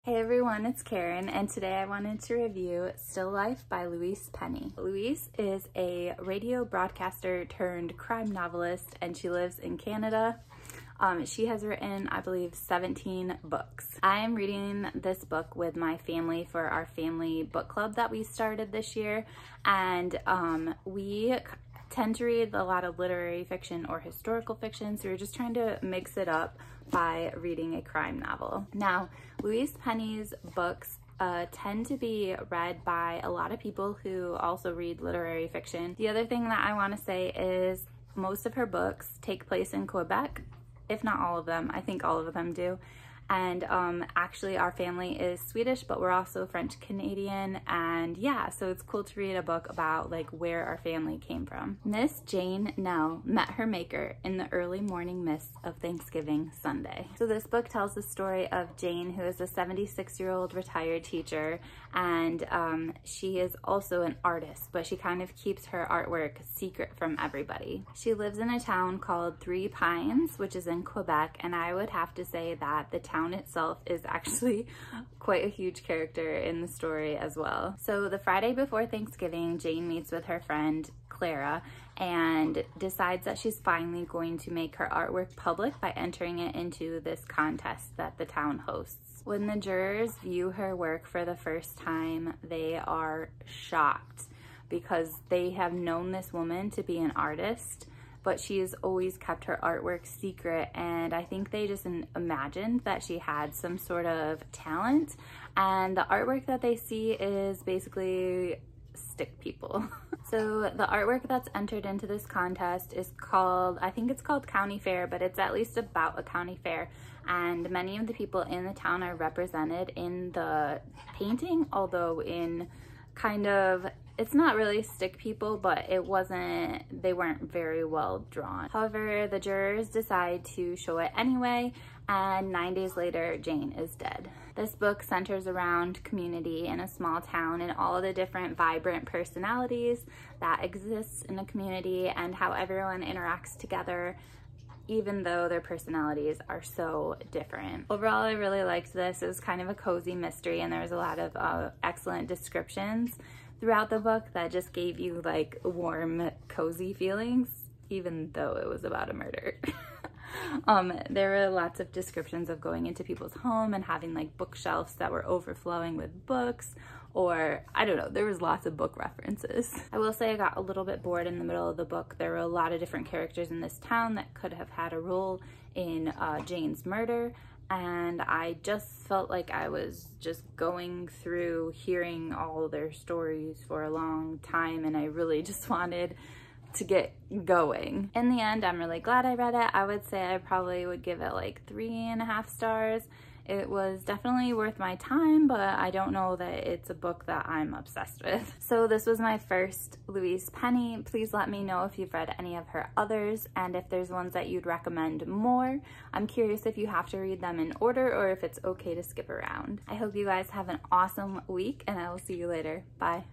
Hey everyone, it's Karen, and today I wanted to review Still Life by Louise Penny. Louise is a radio broadcaster turned crime novelist, and she lives in Canada. She has written, I believe, 17 books. I am reading this book with my family for our family book club that we started this year, and we tend to read a lot of literary fiction or historical fiction, so we're just trying to mix it up by reading a crime novel. Now, Louise Penny's books tend to be read by a lot of people who also read literary fiction. The other thing that I want to say is most of her books take place in Quebec, if not all of them. I think all of them do. And actually our family is Swedish, but we're also French Canadian, and yeah, so it's cool to read a book about like where our family came from. Miss Jane Nell met her maker in the early morning mists of Thanksgiving Sunday. So this book tells the story of Jane, who is a 76-year-old retired teacher, and she is also an artist, but she kind of keeps her artwork secret from everybody. She lives in a town called Three Pines, which is in Quebec, and I would have to say that the town itself is actually quite a huge character in the story as well. So the Friday before Thanksgiving, Jane meets with her friend Clara and decides that she's finally going to make her artwork public by entering it into this contest that the town hosts. When the jurors view her work for the first time, they are shocked because they have known this woman to be an artist, but she has always kept her artwork secret, and I think they just imagined that she had some sort of talent, and the artwork that they see is basically stick people. So the artwork that's entered into this contest is called, I think it's called County Fair, but it's at least about a county fair, and many of the people in the town are represented in the painting, although in kind of, it's not really stick people, but they weren't very well drawn. However, the jurors decide to show it anyway, and 9 days later, Jane is dead. This book centers around community in a small town and all the different vibrant personalities that exist in a community and how everyone interacts together, even though their personalities are so different. Overall, I really liked this. It was kind of a cozy mystery, and there was a lot of excellent descriptions throughout the book that just gave you like warm, cozy feelings, even though it was about a murder. There were lots of descriptions of going into people's home and having like bookshelves that were overflowing with books, or I don't know, there was lots of book references. I will say I got a little bit bored in the middle of the book. There were a lot of different characters in this town that could have had a role in Jane's murder, and I just felt like I was just going through hearing all their stories for a long time, and I really just wanted to get going. In the end, I'm really glad I read it. I would say I probably would give it like 3.5 stars. It was definitely worth my time, but I don't know that it's a book that I'm obsessed with. So this was my first Louise Penny. Please let me know if you've read any of her others and if there's ones that you'd recommend more. I'm curious if you have to read them in order or if it's okay to skip around. I hope you guys have an awesome week, and I will see you later. Bye.